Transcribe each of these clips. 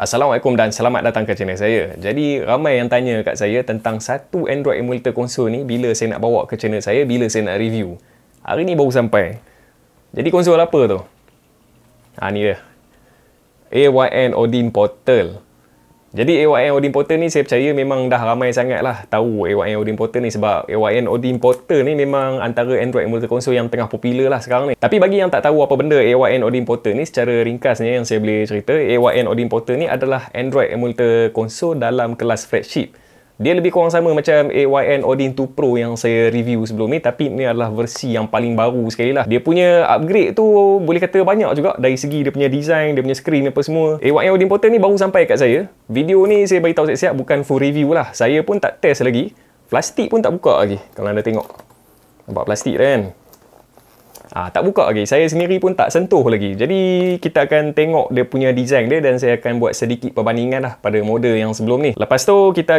Assalamualaikum dan selamat datang ke channel saya. Jadi ramai yang tanya kat saya tentang satu Android emulator konsol ni bila saya nak bawa ke channel saya, bila saya nak review. Hari ni baru sampai. Jadi konsol apa tu? Ni dia. AYN Odin Portal. Jadi AYN Odin Portal ni saya percaya memang dah ramai sangat lah tahu AYN Odin Portal ni, sebab AYN Odin Portal ni memang antara Android emulator konsol yang tengah popular lah sekarang ni. Tapi bagi yang tak tahu apa benda AYN Odin Portal ni, secara ringkasnya yang saya boleh cerita, AYN Odin Portal ni adalah Android emulator konsol dalam kelas flagship. Dia lebih kurang sama macam AYN Odin 2 Pro yang saya review sebelum ni, tapi ni adalah versi yang paling baru sekali lah. Dia punya upgrade tu boleh kata banyak juga dari segi dia punya design, dia punya screen apa semua. AYN Odin Portal ni baru sampai kat saya. Video ni saya beritahu siap-siap bukan full review lah. Saya pun tak test lagi. Plastik pun tak buka lagi. Kalau anda tengok. Nampak plastik dah kan? Tak buka lagi. Saya sendiri pun tak sentuh lagi. Jadi kita akan tengok dia punya design dia dan saya akan buat sedikit perbandingan lah pada model yang sebelum ni. Lepas tu saya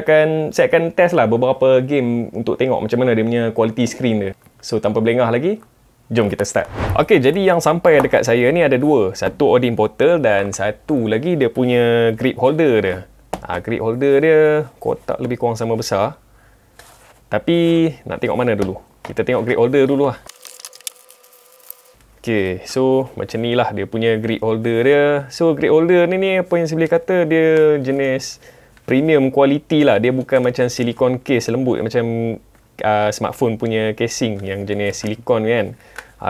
akan test lah beberapa game untuk tengok macam mana dia punya quality screen dia. So tanpa berlengah lagi, jom kita start. Ok, jadi yang sampai dekat saya ni ada dua. Satu Odin Portal dan satu lagi dia punya grip holder dia. Grip holder dia kotak lebih kurang sama besar. Tapi nak tengok mana dulu? Kita tengok grip holder dulu lah. Okay, so macam ni lah dia punya grip holder dia. So grip holder ni apa yang saya boleh kata, dia jenis premium quality lah. Dia bukan macam silicone case lembut macam smartphone punya casing yang jenis silikon kan.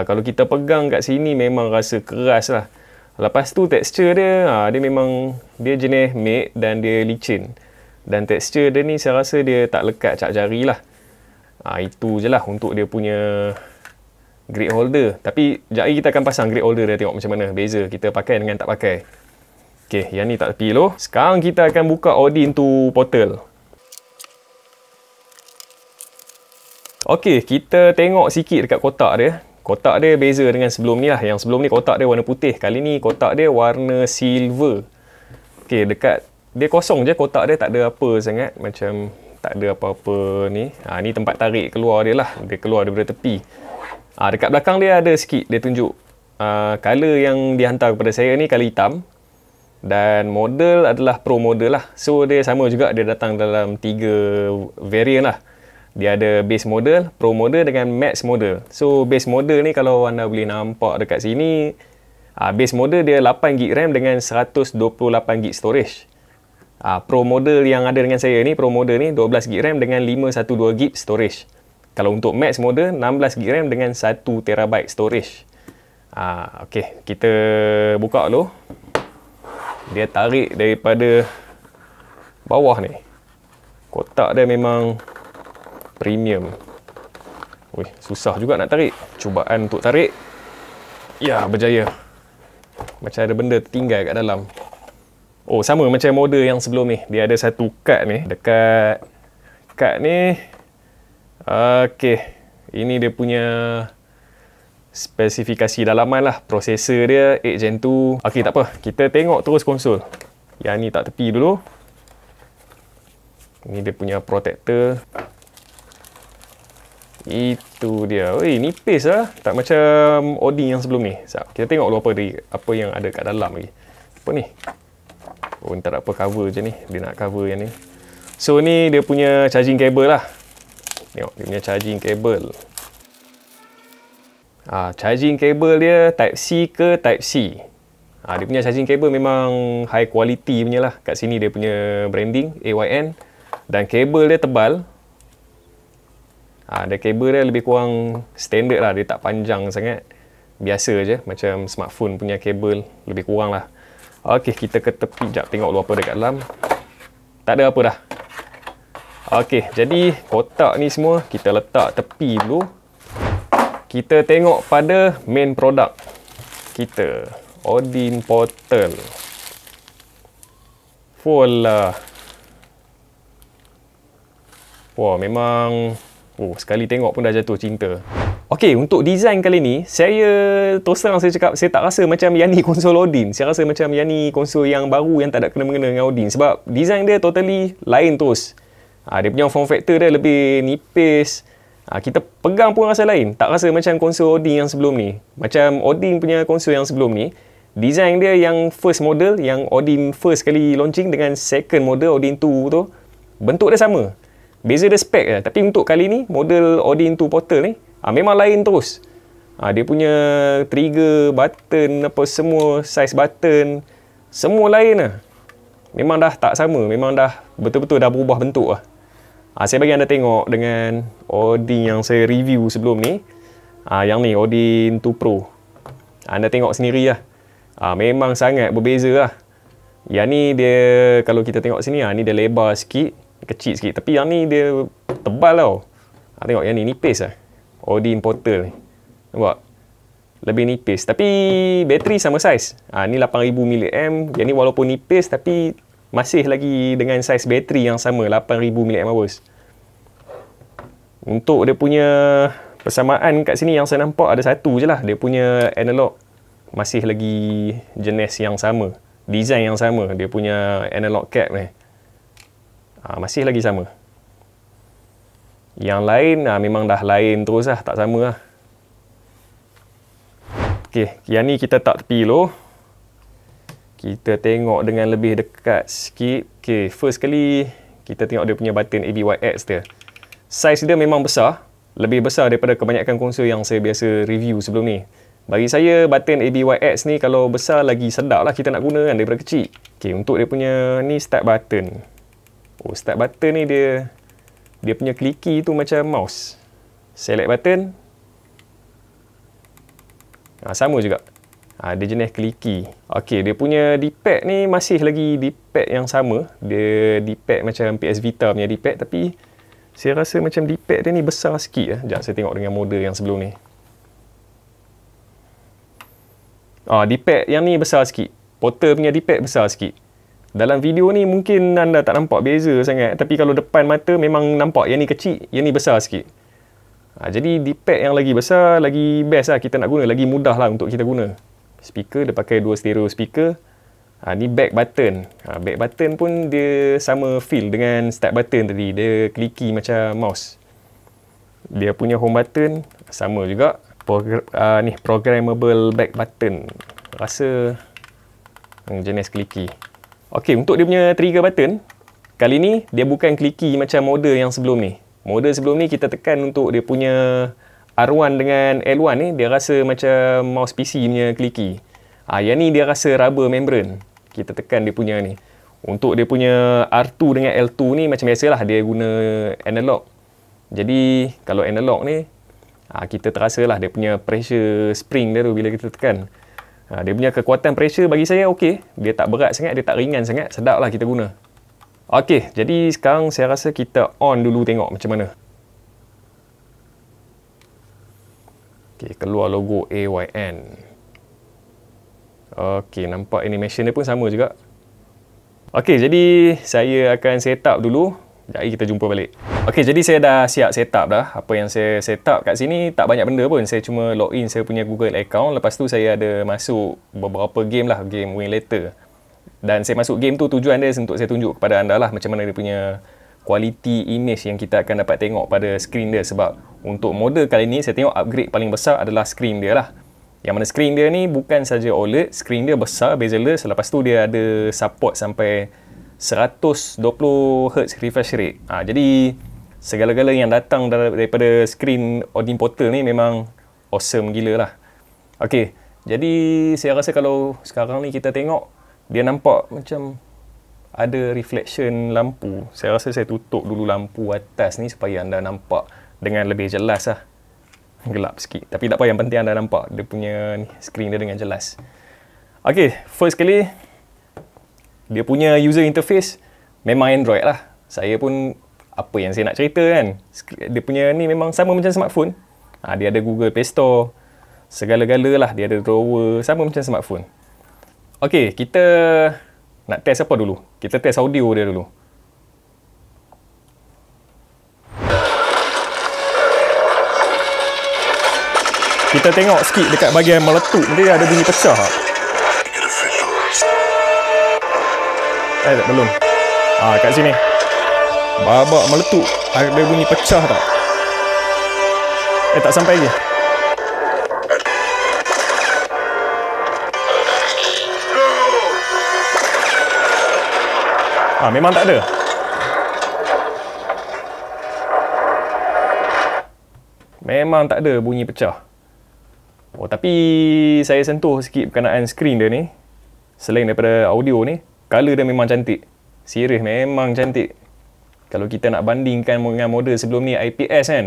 Kalau kita pegang kat sini memang rasa keras lah. Lepas tu texture dia, dia memang dia jenis matte dan dia licin. Dan texture dia ni saya rasa dia tak lekat cap jari lah. Itu je lah untuk dia punya grip holder. Tapi sekejap lagi kita akan pasang grip holder dia, tengok macam mana beza kita pakai dengan tak pakai. Ok, yang ni tak tepi dulu. Sekarang kita akan buka Odin 2 Portal. Ok, kita tengok sikit dekat kotak dia. Kotak dia beza dengan sebelum ni lah. Yang sebelum ni kotak dia warna putih. Kali ni kotak dia warna silver. Ok, dekat dia kosong je kotak dia, tak ada apa sangat. Macam tak ada apa-apa ni. Ni tempat tarik keluar dia lah. Dia keluar daripada tepi. Dekat belakang dia ada sikit dia tunjuk color yang dihantar kepada saya ni, color hitam. Dan model adalah Pro model lah. So dia sama juga, dia datang dalam 3 variant lah. Dia ada base model, Pro model dengan Max model. So base model ni kalau anda boleh nampak dekat sini, base model dia 8GB RAM dengan 128GB storage. Pro model yang ada dengan saya ni, Pro model ni 12GB RAM dengan 512GB storage. Kalau untuk Max model 16GB RAM dengan 1TB storage. Ok, kita buka dulu. Dia tarik daripada bawah ni. Kotak dia memang premium. Susah juga nak tarik. Cubaan untuk tarik. Ya, berjaya. Macam ada benda tertinggal kat dalam. Sama macam model yang sebelum ni. Dia ada satu kad ni. Dekat kad ni. Ok, ini dia punya spesifikasi dalaman lah. Prosesor dia 8 Gen 2. Ok, tak apa, kita tengok terus konsol. Yang ni tak tepi dulu. Ini dia punya protector. Itu dia. Nipis lah. Tak macam Odin yang sebelum ni. Kita tengok dulu apa yang ada kat dalam lagi. Apa ni? Ni tak ada apa, cover je ni. Dia nak cover yang ni. So ni dia punya charging cable lah. Tengok dia punya charging cable. Charging cable dia Type C ke Type C. Dia punya charging cable memang high quality punya lah. Kat sini dia punya branding AYN. Dan kabel dia tebal. Dia kabel dia lebih kurang standard lah. Dia tak panjang sangat. Biasa je. Macam smartphone punya kabel. Lebih kurang lah. Ok, kita ke tepi. Sekejap tengok dulu apa dekat dalam. Tak ada apa dah. Ok, jadi kotak ni semua kita letak tepi dulu. Kita tengok pada main product kita, Odin Portal. Voila. Wah, memang sekali tengok pun dah jatuh cinta. Ok, untuk design kali ni, saya terus terang saya cakap, saya tak rasa macam yang ni konsol Odin. Saya rasa macam yang ni konsol yang baru yang tak ada kena-mengena dengan Odin. Sebab design dia totally lain terus. Dia punya form factor dia lebih nipis. Kita pegang pun rasa lain. Tak rasa macam konsol Odin yang sebelum ni. Macam Odin punya konsol yang sebelum ni, Design dia yang first model, yang Odin first kali launching dengan second model Odin 2 tu, bentuk dia sama. Beza dia spek je. Tapi untuk kali ni, model Odin 2 Portal ni, memang lain terus. Dia punya trigger, button, apa semua, size button, semua lain lah. Memang dah tak sama. Memang dah betul-betul dah berubah bentuk lah. Saya bagi anda tengok dengan Odin yang saya review sebelum ni. Yang ni, Odin 2 Pro. Anda tengok sendiri lah. Memang sangat berbeza lah. Yang ni dia, kalau kita tengok sini, ni dia lebar sikit, kecil sikit. Tapi yang ni dia tebal tau. Tengok yang ni, nipis lah. Odin Portal ni. Nampak? Lebih nipis. Tapi bateri sama saiz. Ni 8000 mAh. Yang ni walaupun nipis tapi masih lagi dengan saiz bateri yang sama, 8000 mAh. Untuk dia punya persamaan kat sini yang saya nampak ada satu je lah. Dia punya analog masih lagi jenis yang sama. Design yang sama. Dia punya analog cap ni. Masih lagi sama. Yang lain memang dah lain terus lah. Tak sama lah. Okey, yang ni kita tak tepi dulu. Kita tengok dengan lebih dekat sikit. Okey, first kali kita tengok dia punya button ABYX dia. Saiz dia memang besar. Lebih besar daripada kebanyakan konsol yang saya biasa review sebelum ni. Bagi saya, button ABYX ni kalau besar lagi sedap lah kita nak guna kan daripada kecil. Okey, untuk dia punya ni start button. Start button ni dia punya clicky tu macam mouse. Select button. Sama juga. Dia jenis clicky. Okey, dia punya D-pad ni masih lagi D-pad yang sama. Dia D-pad macam PS Vita punya D-pad, tapi saya rasa macam D-pad dia ni besar sikit. Sekejap saya tengok dengan model yang sebelum ni. D-pad yang ni besar sikit. Portal punya D-pad besar sikit. Dalam video ni mungkin anda tak nampak beza sangat, tapi kalau depan mata memang nampak yang ni kecil, yang ni besar sikit. Jadi D-pad yang lagi besar, lagi best lah kita nak guna. Lagi mudah lah untuk kita guna. Speaker, dia pakai 2 stereo speaker. Ni back button. Back button pun dia sama feel dengan start button tadi. Dia clicky macam mouse. Dia punya home button sama juga. Ni programmable back button. Rasa jenis clicky. Okey, untuk dia punya trigger button, kali ni dia bukan clicky macam model yang sebelum ni. Model sebelum ni kita tekan untuk dia punya R1 dengan L1 ni, dia rasa macam mouse PC punya clicky. Yang ni dia rasa rubber membrane. Kita tekan dia punya ni. Untuk dia punya R2 dengan L2 ni macam biasalah dia guna analog. Jadi kalau analog ni kita terasa lah dia punya pressure spring dia tu bila kita tekan. Dia punya kekuatan pressure bagi saya okey. Dia tak berat sangat, dia tak ringan sangat. Sedap lah kita guna. Okey, jadi sekarang saya rasa kita on dulu tengok macam mana. Okey, keluar logo AYN. Okey, nampak animation dia pun sama juga. Okey, jadi saya akan set up dulu. Jadi kita jumpa balik. Okey, jadi saya dah siap set up dah. Apa yang saya set up kat sini tak banyak benda pun. Saya cuma login saya punya Google account. Lepas tu saya ada masuk beberapa game lah, game Win Later. Dan saya masuk game tu tujuan dia untuk saya tunjuk kepada anda lah macam mana dia punya quality image yang kita akan dapat tengok pada screen dia. Sebab untuk model kali ni saya tengok upgrade paling besar adalah screen dia lah. Yang mana screen dia ni bukan saja OLED, screen dia besar, bezel-less. Lepas tu dia ada support sampai 120Hz refresh rate. Jadi segala-gala yang datang daripada screen Odin Portal ni memang awesome gila lah. Okey, jadi saya rasa kalau sekarang ni kita tengok, dia nampak macam ada reflection lampu. Saya rasa saya tutup dulu lampu atas ni supaya anda nampak dengan lebih jelas lah. Gelap sikit. Tapi tak apa, yang penting anda nampak dia punya screen dia dengan jelas. Okey, first kali dia punya user interface memang Android lah. Saya pun apa yang saya nak cerita kan. Dia punya ni memang sama macam smartphone. Dia ada Google Play Store. Segala-gala lah. Dia ada drawer. Sama macam smartphone. Okey, kita nak test apa dulu? Kita test audio dia dulu. Kita tengok sikit dekat bahagian meletup. Nanti ada bunyi pecah. Belum. Kat sini. Babak meletup. Ada bunyi pecah tak? Tak sampai lagi. Memang tak ada. Memang tak ada bunyi pecah. Oh, tapi saya sentuh sikit berkenaan skrin dia ni. Selain daripada audio ni, color dia memang cantik. Serius, memang cantik. Kalau kita nak bandingkan dengan model sebelum ni IPS kan,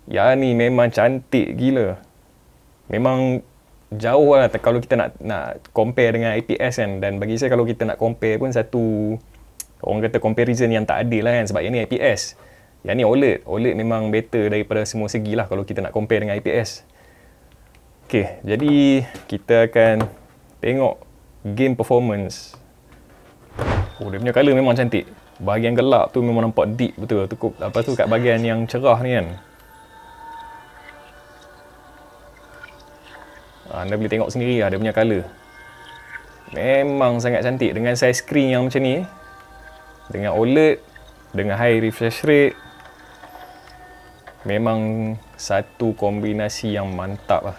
yang ni memang cantik gila. Memang jauh lah kalau kita nak compare dengan IPS kan. Dan bagi saya kalau kita nak compare pun satu, orang kata comparison yang tak adil lah kan. Sebab yang ni IPS, yang ni OLED. OLED memang better daripada semua segi lah kalau kita nak compare dengan IPS. Okay, jadi kita akan tengok game performance. Oh, dia punya colour memang cantik. Bahagian gelap tu memang nampak deep betul. Lepas tu kat bahagian yang cerah ni kan, anda boleh tengok sendiri lah dia punya colour. Memang sangat cantik dengan size screen yang macam ni. Dengan OLED, dengan high refresh rate. Memang satu kombinasi yang mantap lah.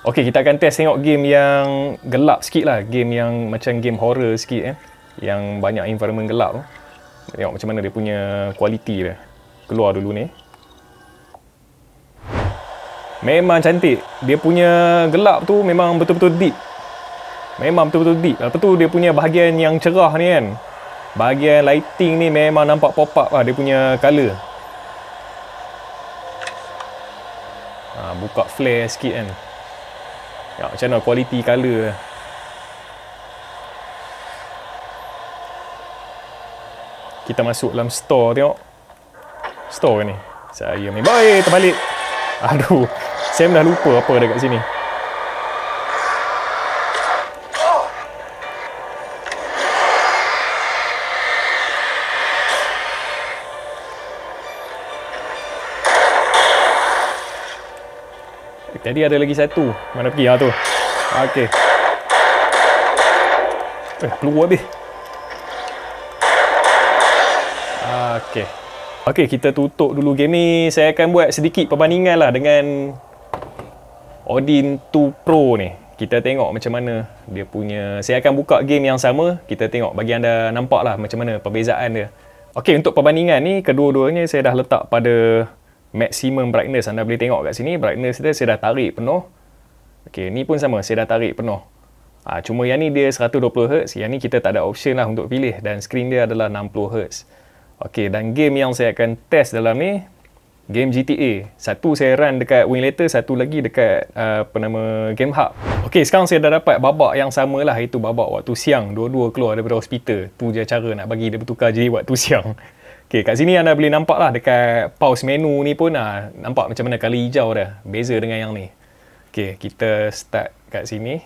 Ok, kita akan test tengok game yang gelap sikit lah. Game yang macam game horror sikit yang banyak environment gelap tu. Tengok macam mana dia punya quality dia. Keluar dulu ni. Memang cantik. Dia punya gelap tu memang betul-betul deep. Memang betul-betul deep. Lepas tu dia punya bahagian yang cerah ni kan, bahagian lighting ni memang nampak pop up lah dia punya colour. Buka flare sikit kan. Ya, macam mana quality colour. Kita masuk dalam store tengok. Store ke ni? Saya main baik terbalik. Aduh, saya dah lupa apa ada kat sini. Tadi ada lagi satu. Mana pergi tu? Okey. Keluar habis. Okey. Okey, kita tutup dulu game ni. Saya akan buat sedikit perbandingan lah dengan Odin 2 Pro ni. Kita tengok macam mana dia punya. Saya akan buka game yang sama. Kita tengok bagi anda nampak lah macam mana perbezaan dia. Okey, untuk perbandingan ni, kedua-duanya saya dah letak pada maximum brightness. Anda boleh tengok kat sini, brightness dia saya dah tarik penuh. Okey, ni pun sama, saya dah tarik penuh. Cuma yang ni dia 120Hz, yang ni kita tak ada option lah untuk pilih, dan screen dia adalah 60Hz. Okey, dan game yang saya akan test dalam ni, game GTA. Satu saya run dekat Wingletter, satu lagi dekat Game Hub. Okey, sekarang saya dah dapat babak yang sama lah, iaitu babak waktu siang. Dua-dua keluar daripada hospital. Tu je cara nak bagi dia bertukar jadi waktu siang. Okay, kat sini anda boleh nampak lah dekat pause menu ni pun nampak macam mana colour hijau dah. Beza dengan yang ni. Okay, kita start kat sini.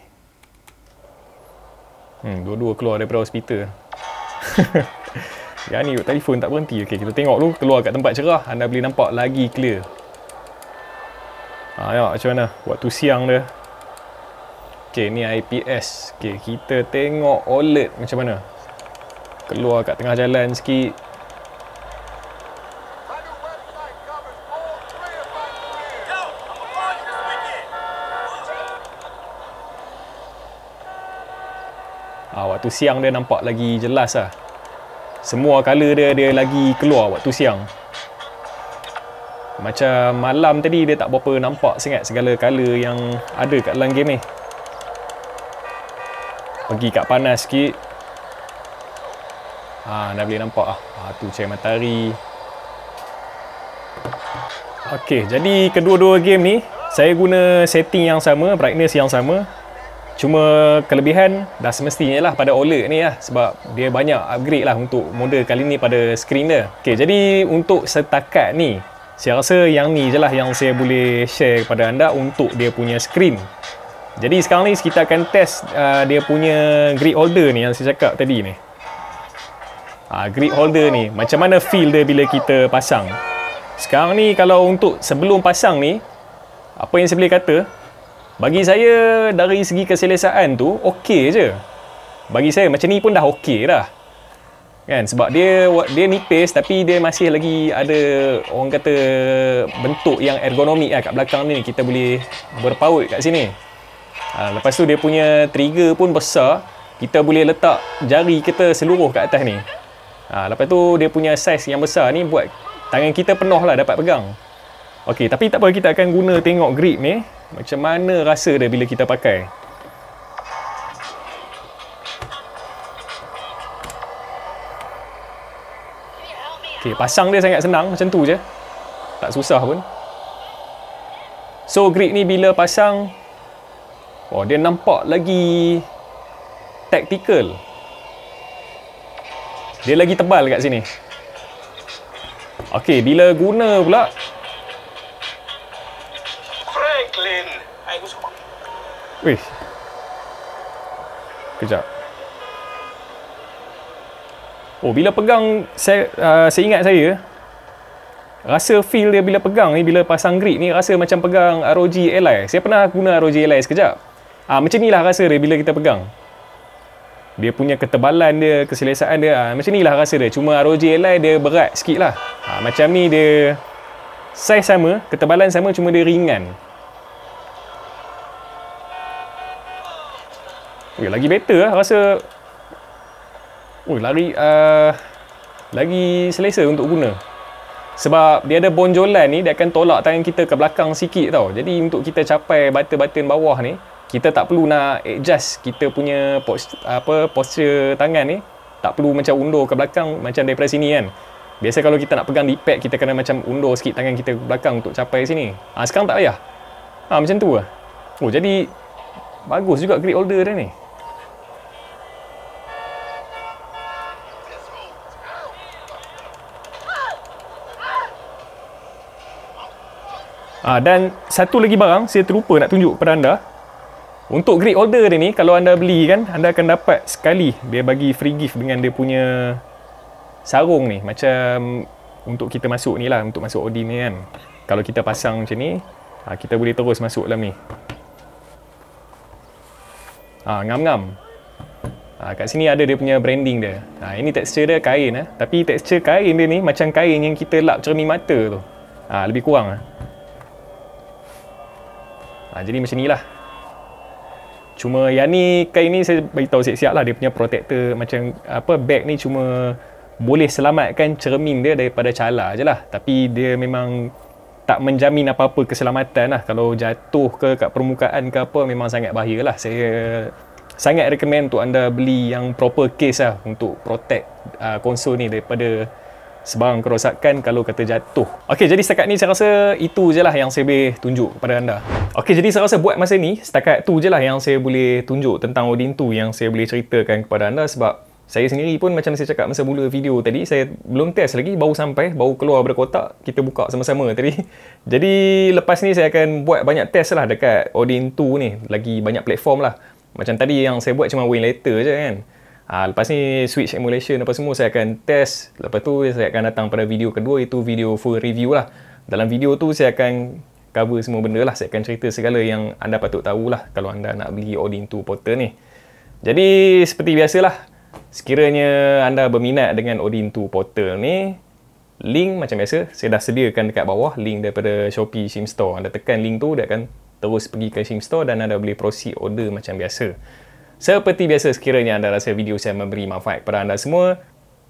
Dua-dua keluar daripada hospital. Yang ni telefon tak berhenti. Okay, kita tengok dulu keluar kat tempat cerah. Anda boleh nampak lagi clear. Tengok macam mana waktu siang dia. Okay, ni IPS. Okay, kita tengok OLED macam mana. Keluar kat tengah jalan sikit. Waktu siang dia nampak lagi jelas lah. Semua colour dia lagi keluar waktu siang. Macam malam tadi dia tak berapa nampak sangat segala colour yang ada kat dalam game ni. Pergi kat panas sikit. Dah boleh nampak lah. Tu cahaya matahari. Okey, jadi kedua-dua game ni saya guna setting yang sama, brightness yang sama. Cuma kelebihan dah semestinya lah pada OLED ni lah, sebab dia banyak upgrade lah untuk model kali ni pada screen dia. Okay, jadi untuk setakat ni, saya rasa yang ni je lah yang saya boleh share kepada anda untuk dia punya screen. Jadi sekarang ni kita akan test dia punya grid holder ni yang saya cakap tadi ni. Grid holder ni, macam mana feel dia bila kita pasang. Sekarang ni kalau untuk sebelum pasang ni, apa yang saya boleh kata, bagi saya dari segi keselesaan tu okey je. Bagi saya macam ni pun dah okey dah. Kan, sebab dia nipis tapi dia masih lagi ada orang kata bentuk yang ergonomik lah kat belakang ni, kita boleh berpaut kat sini. Lepas tu dia punya trigger pun besar. kita boleh letak jari kita seluruh kat atas ni. Lepas tu dia punya saiz yang besar ni buat tangan kita penuh lah dapat pegang. Okey, tapi tak apa, kita akan guna tengok grip ni macam mana rasa dia bila kita pakai. Okey, pasang dia sangat senang macam tu je. Tak susah pun. So grip ni bila pasang, dia nampak lagi tactical. Dia lagi tebal kat sini. Okey, bila guna pula, Franklin, wih. Kejap. Bila pegang, saya ingat saya rasa feel dia bila pegang ni, bila pasang grip ni, rasa macam pegang ROG Ally. Saya pernah guna ROG Ally sekejap. Macam ni lah rasa dia bila kita pegang. Dia punya ketebalan dia, keselesaan dia, macam ni lah rasa dia. Cuma ROG Ally dia berat sikit lah. Macam ni dia saiz sama, ketebalan sama, cuma dia ringan. Lagi better lah rasa. Lagi selesa untuk guna. Sebab dia ada bonjolan ni, dia akan tolak tangan kita ke belakang sikit tau. Jadi untuk kita capai button-button bawah ni, kita tak perlu nak adjust kita punya posture tangan ni. Tak perlu macam undur ke belakang macam daripada sini kan. Biasa kalau kita nak pegang D-pad, kita kena macam undur sikit tangan kita ke belakang untuk capai sini. Sekarang tak payah. Macam tu lah. Jadi bagus juga grip holder dia ni. Dan satu lagi barang saya terlupa nak tunjuk kepada anda. Untuk grip holder dia ni, kalau anda beli kan, anda akan dapat sekali dia bagi free gift dengan dia punya sarung ni. Macam untuk kita masuk ni lah, untuk masuk Odin ni kan. Kalau kita pasang macam ni, kita boleh terus masuk dalam ni. Ngam-ngam. Kat sini ada dia punya branding dia. Ini tekstur dia kain. Tapi tekstur kain dia ni macam kain yang kita lap cermin mata tu. Lebih kurang. Jadi macam ni lah. Cuma yang ni, kain ni saya beritahu siap-siap lah. Dia punya protector macam bag ni cuma boleh selamatkan cermin dia daripada cala je lah. Tapi dia memang tak menjamin apa-apa keselamatan lah. Kalau jatuh ke kat permukaan ke apa, memang sangat bahaya lah. Saya sangat recommend untuk anda beli yang proper case lah untuk protect konsol ni daripada sebarang kerosakan kalau kata jatuh. Okey, jadi setakat ni saya rasa itu je lah yang saya boleh tunjuk kepada anda. Okey, jadi saya rasa buat masa ni setakat tu je lah yang saya boleh tunjuk tentang Odin 2 yang saya boleh ceritakan kepada anda. Sebab saya sendiri pun macam saya cakap masa mula video tadi, saya belum test lagi, baru sampai, baru keluar dari kotak, kita buka sama-sama tadi. Jadi lepas ni saya akan buat banyak test lah dekat Odin 2 ni, lagi banyak platform lah. Macam tadi yang saya buat cuma win letter je kan. Lepas ni switch emulation apa semua saya akan test. Lepas tu saya akan datang pada video kedua, itu video full review lah. Dalam video tu saya akan cover semua benda lah. Saya akan cerita segala yang anda patut tahu lah kalau anda nak beli Odin 2 Portal ni. Jadi seperti biasalah, sekiranya anda berminat dengan Odin 2 Portal ni, link macam biasa saya dah sediakan dekat bawah, link daripada Shopee Shim Store. Anda tekan link tu, dia akan terus pergi ke Shim Store dan anda boleh proceed order macam biasa. Seperti biasa, sekiranya anda rasa video saya memberi manfaat kepada anda semua,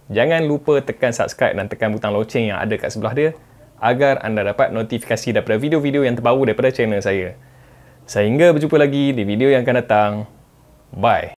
jangan lupa tekan subscribe dan tekan butang loceng yang ada kat sebelah dia agar anda dapat notifikasi daripada video-video yang terbaru daripada channel saya. Sehingga berjumpa lagi di video yang akan datang. Bye.